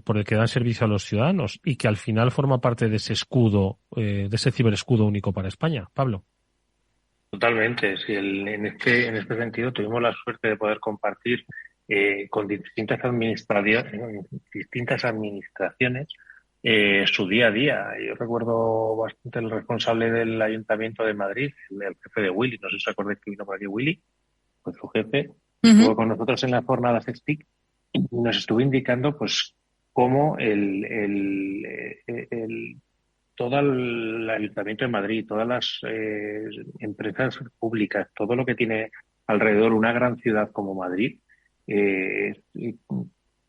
por el que dan servicio a los ciudadanos y que al final forma parte de ese escudo, de ese ciberescudo único para España. Pablo. Totalmente. Sí, en este sentido tuvimos la suerte de poder compartir con distintas administraciones su día a día. Yo recuerdo bastante el responsable del Ayuntamiento de Madrid, el jefe de Willy, no sé si os acordáis que vino por aquí Willy, pues su jefe, estuvo con nosotros en las jornadas STIC y nos estuvo indicando pues cómo todo el Ayuntamiento de Madrid, todas las empresas públicas, todo lo que tiene alrededor una gran ciudad como Madrid,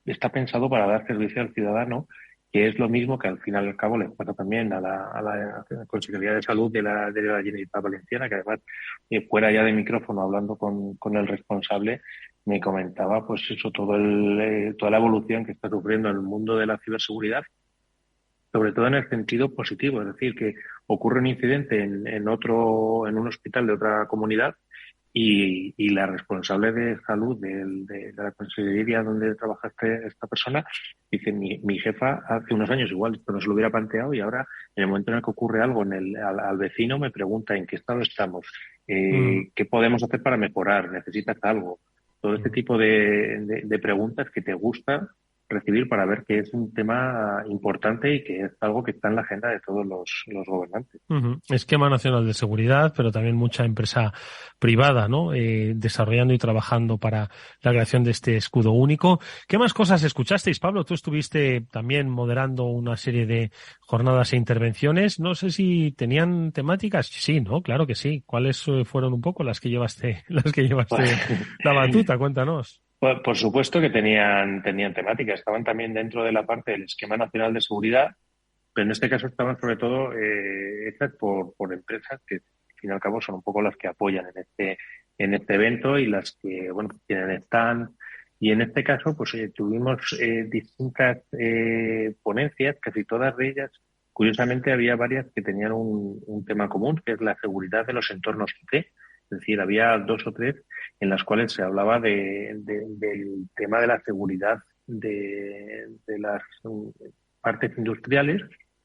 está pensado para dar servicio al ciudadano, que es lo mismo que al final y al cabo les pasa también a la Consejería de Salud de la Generalitat Valenciana, que además, fuera ya de micrófono, hablando con el responsable, me comentaba pues eso, toda la evolución que está sufriendo el mundo de la ciberseguridad, sobre todo en el sentido positivo, es decir, que ocurre un incidente en un hospital de otra comunidad y la responsable de salud de la consejería donde trabaja esta persona dice, mi jefa hace unos años igual esto no se lo hubiera planteado y ahora en el momento en el que ocurre algo al vecino me pregunta en qué estado estamos, qué podemos hacer para mejorar, necesitas algo, todo este tipo de preguntas que te gusta recibir para ver que es un tema importante y que es algo que está en la agenda de todos los gobernantes. Esquema Nacional de Seguridad, pero también mucha empresa privada, ¿no? Desarrollando y trabajando para la creación de este escudo único. ¿Qué más cosas escuchasteis, Pablo? Tú estuviste también moderando una serie de jornadas e intervenciones. No sé si tenían temáticas. Sí, ¿no? Claro que sí. ¿Cuáles fueron un poco las que llevaste la batuta? Cuéntanos. Por supuesto que tenían temática, estaban también dentro de la parte del Esquema Nacional de Seguridad, pero en este caso estaban sobre todo hechas por empresas que al fin y al cabo son un poco las que apoyan en este evento y las que tienen stand. Y en este caso pues tuvimos distintas ponencias, casi todas de ellas curiosamente había varias que tenían un tema común, que es la seguridad de los entornos IT. Es decir, había 2 o 3 en las cuales se hablaba del tema de la seguridad de las partes industriales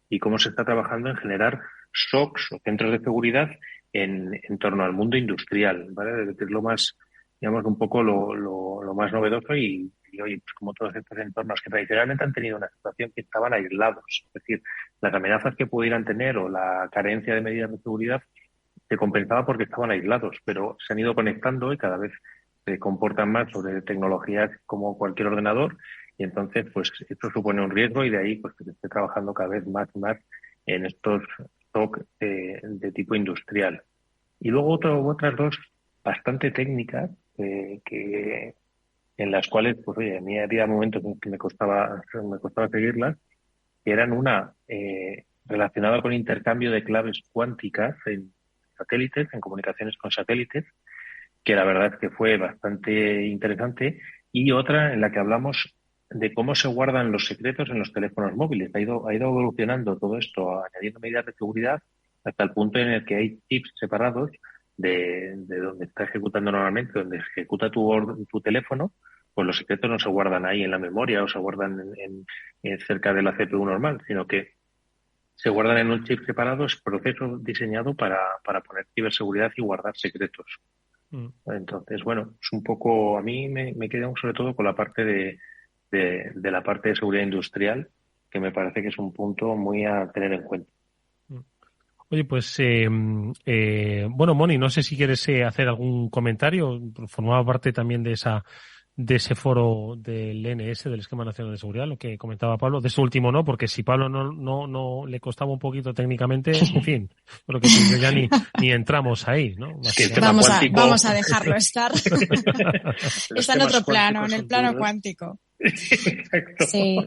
y cómo se está trabajando en generar SOCs o centros de seguridad en torno al mundo industrial, ¿vale? Que es lo más, digamos, un poco lo más novedoso y oye, pues como todos estos entornos que tradicionalmente han tenido una situación que estaban aislados, es decir, las amenazas que pudieran tener o la carencia de medidas de seguridad se compensaba porque estaban aislados, pero se han ido conectando y cada vez se comportan más sobre tecnologías como cualquier ordenador y entonces pues esto supone un riesgo y de ahí pues que se esté trabajando cada vez más y más en estos SOC de tipo industrial. Y luego otras 2 bastante técnicas que en las cuales pues oye, a mí había momentos en que me costaba seguirlas, que eran una relacionada con intercambio de claves cuánticas en satélites, en comunicaciones con satélites, que la verdad es que fue bastante interesante, y otra en la que hablamos de cómo se guardan los secretos en los teléfonos móviles. Ha ido evolucionando todo esto, añadiendo medidas de seguridad hasta el punto en el que hay chips separados de donde está ejecutando normalmente, donde ejecuta tu teléfono, pues los secretos no se guardan ahí en la memoria o se guardan cerca de la CPU normal, sino que se guardan en un chip separado, es proceso diseñado para poner ciberseguridad y guardar secretos. Entonces, bueno, es un poco, a mí me quedo sobre todo con la parte de la parte de seguridad industrial, que me parece que es un punto muy a tener en cuenta. Oye, pues, bueno, Moni, no sé si quieres hacer algún comentario. Formaba parte también de ese foro del ENS, del Esquema Nacional de Seguridad, lo que comentaba Pablo. De eso último no, porque si Pablo no le costaba un poquito técnicamente, en fin, creo que tú y yo ya ni entramos ahí, ¿no? Vamos a dejarlo estar. Está en otro plano, en el plano cuántico. Exacto. Sí.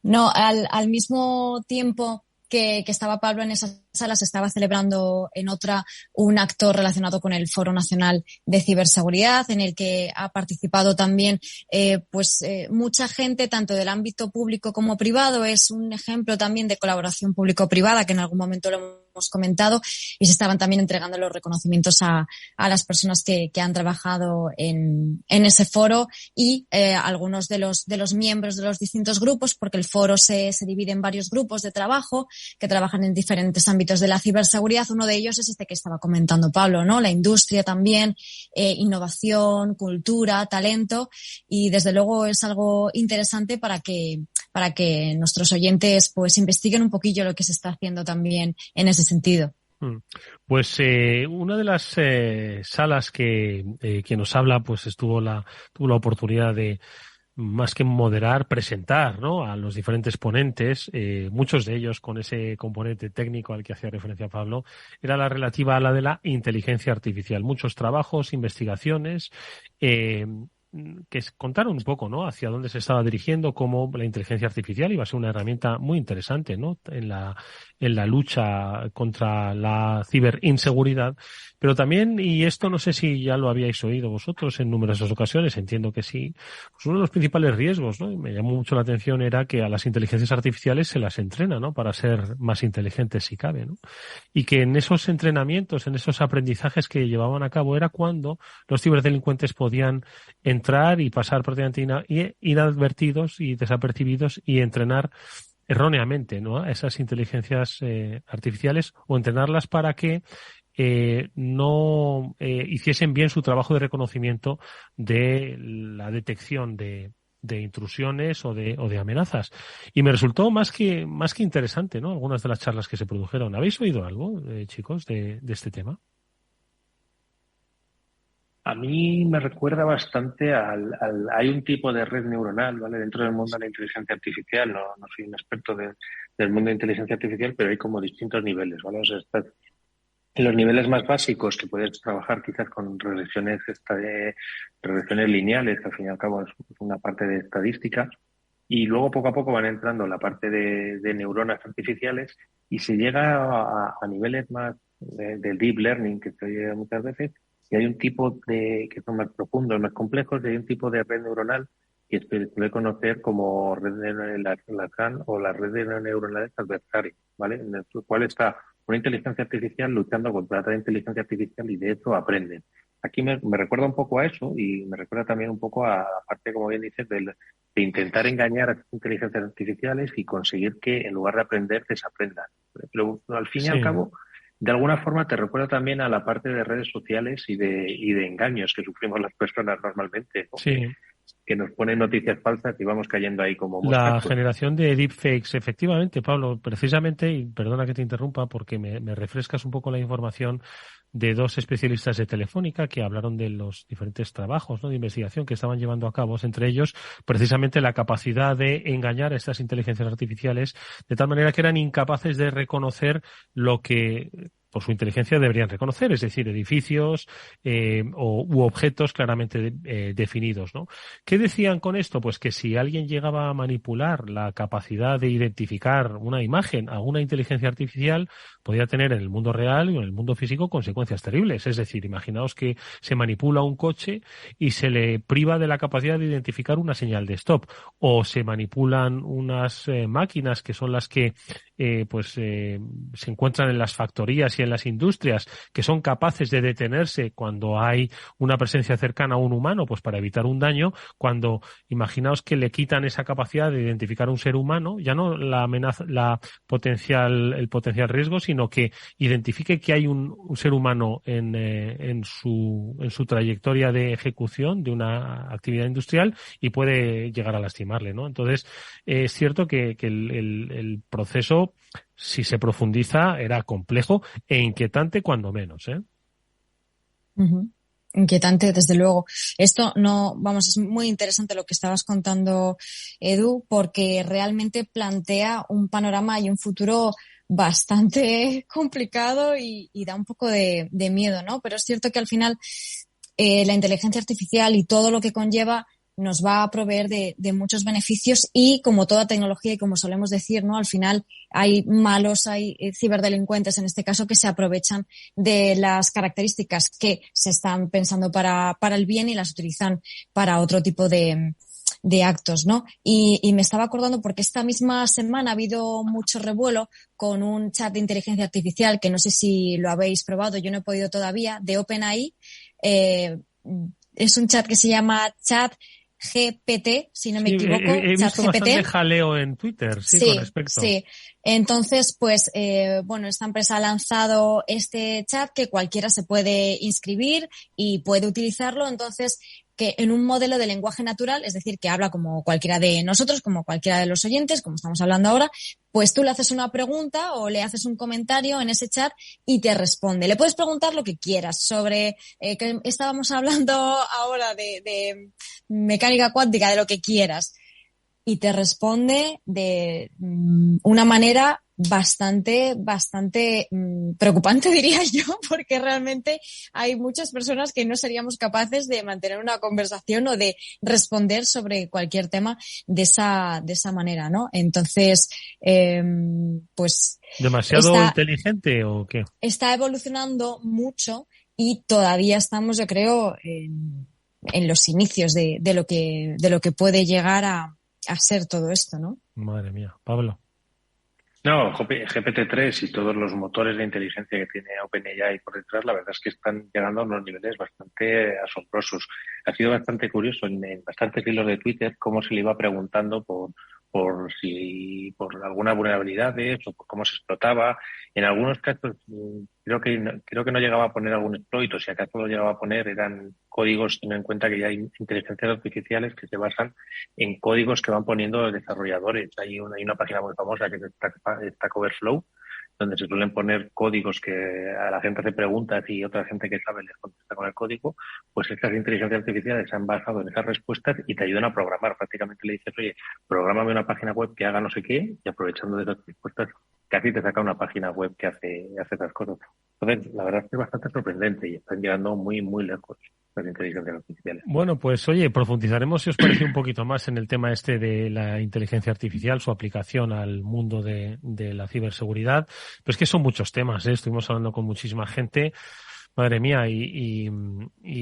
No, al mismo tiempo que estaba Pablo en esas salas, estaba celebrando en otra un acto relacionado con el Foro Nacional de Ciberseguridad, en el que ha participado también mucha gente, tanto del ámbito público como privado. Es un ejemplo también de colaboración público-privada, que en algún momento lo hemos comentado, y se estaban también entregando los reconocimientos a las personas que han trabajado en ese foro y algunos de los miembros de los distintos grupos, porque el foro se divide en varios grupos de trabajo que trabajan en diferentes ámbitos de la ciberseguridad. Uno de ellos es este que estaba comentando Pablo, ¿no? La industria también, innovación, cultura, talento, y desde luego es algo interesante para que nuestros oyentes pues investiguen un poquillo lo que se está haciendo también en ese sentido. Pues una de las salas que nos habla pues tuvo la oportunidad de más que moderar, presentar, ¿no?, a los diferentes ponentes, muchos de ellos con ese componente técnico al que hacía referencia Pablo, era la relativa a la de la inteligencia artificial. Muchos trabajos, investigaciones, que contaron un poco, ¿no?, hacia dónde se estaba dirigiendo, cómo la inteligencia artificial iba a ser una herramienta muy interesante, ¿no?, en la lucha contra la ciberinseguridad. Pero también, y esto no sé si ya lo habíais oído vosotros en numerosas ocasiones, entiendo que sí, pues uno de los principales riesgos, ¿no?, y me llamó mucho la atención, era que a las inteligencias artificiales se las entrena, ¿no?, para ser más inteligentes si cabe, ¿no? Y que en esos entrenamientos, en esos aprendizajes que llevaban a cabo, era cuando los ciberdelincuentes podían entrar y pasar prácticamente inadvertidos y desapercibidos y entrenar erróneamente, ¿no?, a esas inteligencias artificiales, o entrenarlas para que no hiciesen bien su trabajo de reconocimiento de la detección de intrusiones o de amenazas. Y me resultó más que interesante, ¿no?, algunas de las charlas que se produjeron. ¿Habéis oído algo, chicos, de este tema? A mí me recuerda bastante hay un tipo de red neuronal, ¿vale?, dentro del mundo de la inteligencia artificial. No soy un experto del mundo de inteligencia artificial, pero hay como distintos niveles, ¿vale? O sea, en los niveles más básicos, que puedes trabajar quizás con regresiones lineales, que al fin y al cabo es una parte de estadística, y luego poco a poco van entrando la parte de neuronas artificiales y se llega a niveles más del deep learning, que se oye muchas veces, y hay un tipo que son más profundos, más complejos, y hay un tipo de red neuronal y se suele conocer como red de Lacan o la red de neuronales adversarias, ¿vale? En el cual está una inteligencia artificial luchando contra otra inteligencia artificial y de hecho aprenden. Aquí me recuerda un poco a eso y me recuerda también un poco a la parte, como bien dices, de intentar engañar a las inteligencias artificiales y conseguir que en lugar de aprender desaprendan. Pero al fin y al cabo, de alguna forma te recuerda también a la parte de redes sociales y de engaños que sufrimos las personas normalmente, ¿no? Sí. Que nos ponen noticias falsas y vamos cayendo ahí como La moscas. generación de deepfakes, efectivamente, Pablo, precisamente, y perdona que te interrumpa porque me refrescas un poco la información de dos especialistas de Telefónica que hablaron de los diferentes trabajos, ¿no?, de investigación que estaban llevando a cabo, entre ellos precisamente la capacidad de engañar a estas inteligencias artificiales de tal manera que eran incapaces de reconocer lo que por su inteligencia deberían reconocer, es decir, edificios u objetos claramente definidos, ¿no? ¿Qué decían con esto? Pues que si alguien llegaba a manipular la capacidad de identificar una imagen a una inteligencia artificial, podía tener en el mundo real y en el mundo físico consecuencias terribles. Es decir, imaginaos que se manipula un coche y se le priva de la capacidad de identificar una señal de stop, o se manipulan unas máquinas que son las que se encuentran en las factorías y en las industrias, que son capaces de detenerse cuando hay una presencia cercana a un humano, pues para evitar un daño. Cuando imaginaos que le quitan esa capacidad de identificar a un ser humano, ya no la amenaza, el potencial riesgo, sino que identifique que hay un ser humano en su trayectoria de ejecución de una actividad industrial y puede llegar a lastimarle, ¿no? Entonces, es cierto que el proceso, si se profundiza, era complejo e inquietante cuando menos, ¿eh? Uh-huh. Inquietante, desde luego. Esto es muy interesante lo que estabas contando, Edu, porque realmente plantea un panorama y un futuro bastante complicado y da un poco de miedo, ¿no? Pero es cierto que al final la inteligencia artificial y todo lo que conlleva nos va a proveer de muchos beneficios y, como toda tecnología y como solemos decir, ¿no?, al final hay ciberdelincuentes en este caso que se aprovechan de las características que se están pensando para el bien y las utilizan para otro tipo de actos, ¿no? Y me estaba acordando porque esta misma semana ha habido mucho revuelo con un chat de inteligencia artificial que no sé si lo habéis probado, yo no he podido todavía, de OpenAI. Es un chat que se llama ChatGPT, si no me equivoco. He visto bastante jaleo en Twitter, con respecto. Sí. Entonces, esta empresa ha lanzado este chat que cualquiera se puede inscribir y puede utilizarlo. Entonces, que en un modelo de lenguaje natural, es decir, que habla como cualquiera de nosotros, como cualquiera de los oyentes, como estamos hablando ahora, pues tú le haces una pregunta o le haces un comentario en ese chat y te responde. Le puedes preguntar lo que quieras sobre, que estábamos hablando ahora de mecánica cuántica, de lo que quieras. Y te responde de una manera bastante preocupante, diría yo, porque realmente hay muchas personas que no seríamos capaces de mantener una conversación o de responder sobre cualquier tema de esa manera, ¿no? Entonces, ¿demasiado inteligente o qué? Está evolucionando mucho y todavía estamos, yo creo, en los inicios de lo que puede llegar a ser todo esto, ¿no? Madre mía. Pablo. No, GPT-3 y todos los motores de inteligencia que tiene OpenAI por detrás, la verdad es que están llegando a unos niveles bastante asombrosos. Ha sido bastante curioso en bastantes hilos de Twitter cómo se le iba preguntando por alguna vulnerabilidades o por cómo se explotaba. En algunos casos creo que no llegaba a poner algún exploit, o si acaso lo llegaba a poner eran códigos, teniendo en cuenta que ya hay inteligencias artificiales que se basan en códigos que van poniendo desarrolladores. Hay una página muy famosa que es Stack Overflow, donde se suelen poner códigos que a la gente hace preguntas y otra gente que sabe les contesta con el código. Pues estas inteligencias artificiales se han basado en esas respuestas y te ayudan a programar. Prácticamente le dices, oye, prográmame una página web que haga no sé qué, y aprovechando de esas respuestas casi te saca una página web que hace esas cosas. Entonces, la verdad es que es bastante sorprendente y están llegando muy, muy lejos las inteligencias artificiales. Bueno, pues oye, profundizaremos, si os parece, un poquito más en el tema este de la inteligencia artificial, su aplicación al mundo de la ciberseguridad. Pero es que son muchos temas, ¿eh? Estuvimos hablando con muchísima gente. Madre mía, y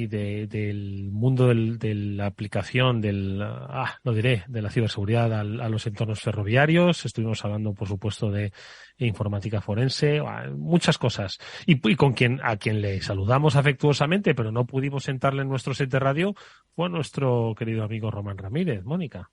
del mundo de la aplicación de la ciberseguridad a los entornos ferroviarios. Estuvimos hablando, por supuesto, de informática forense, muchas cosas. Y a quien le saludamos afectuosamente, pero no pudimos sentarle en nuestro set de radio, fue nuestro querido amigo Román Ramírez. Mónica.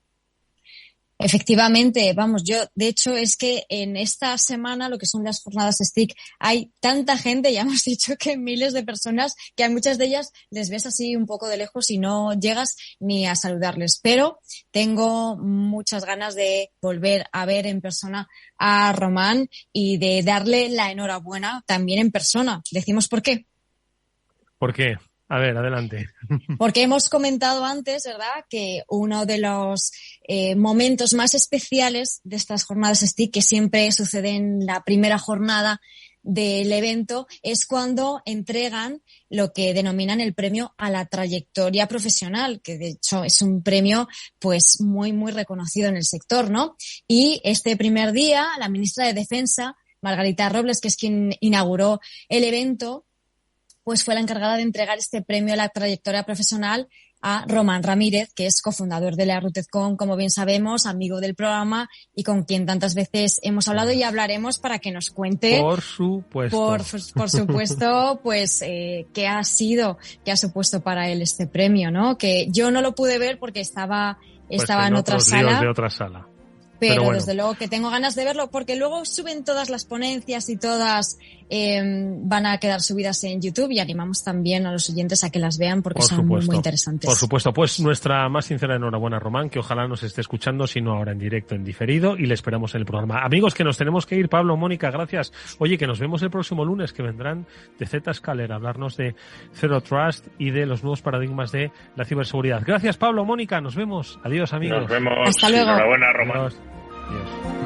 Efectivamente, vamos, yo de hecho es que en esta semana, lo que son las jornadas STIC, hay tanta gente, ya hemos dicho que miles de personas, que a muchas de ellas les ves así un poco de lejos y no llegas ni a saludarles. Pero tengo muchas ganas de volver a ver en persona a Román y de darle la enhorabuena también en persona. ¿Decimos por qué? ¿Por qué? A ver, adelante. Porque hemos comentado antes, ¿verdad?, que uno de los momentos más especiales de estas jornadas STIC, que siempre sucede en la primera jornada del evento, es cuando entregan lo que denominan el premio a la trayectoria profesional, que de hecho es un premio pues muy, muy reconocido en el sector, ¿no? Y este primer día, la ministra de Defensa, Margarita Robles, que es quien inauguró el evento, pues fue la encargada de entregar este premio a la trayectoria profesional a Román Ramírez, que es cofundador de la RUTEZCON, como bien sabemos, amigo del programa y con quien tantas veces hemos hablado y hablaremos para que nos cuente. Por supuesto. Por supuesto, pues, qué ha supuesto para él este premio, ¿no? Que yo no lo pude ver porque estaba en otra sala. De otra sala. Pero bueno, desde luego que tengo ganas de verlo, porque luego suben todas las ponencias y todas van a quedar subidas en YouTube, y animamos también a los oyentes a que las vean porque son muy, muy interesantes. Por supuesto, pues nuestra más sincera enhorabuena, Román, que ojalá nos esté escuchando, si no ahora en directo, en diferido, y le esperamos en el programa. Amigos, que nos tenemos que ir. Pablo, Mónica, gracias. Oye, que nos vemos el próximo lunes, que vendrán de Zscaler a hablarnos de Zero Trust y de los nuevos paradigmas de la ciberseguridad. Gracias, Pablo, Mónica, nos vemos. Adiós, amigos. Nos vemos. Hasta luego. Enhorabuena, Román. Adiós. Adiós.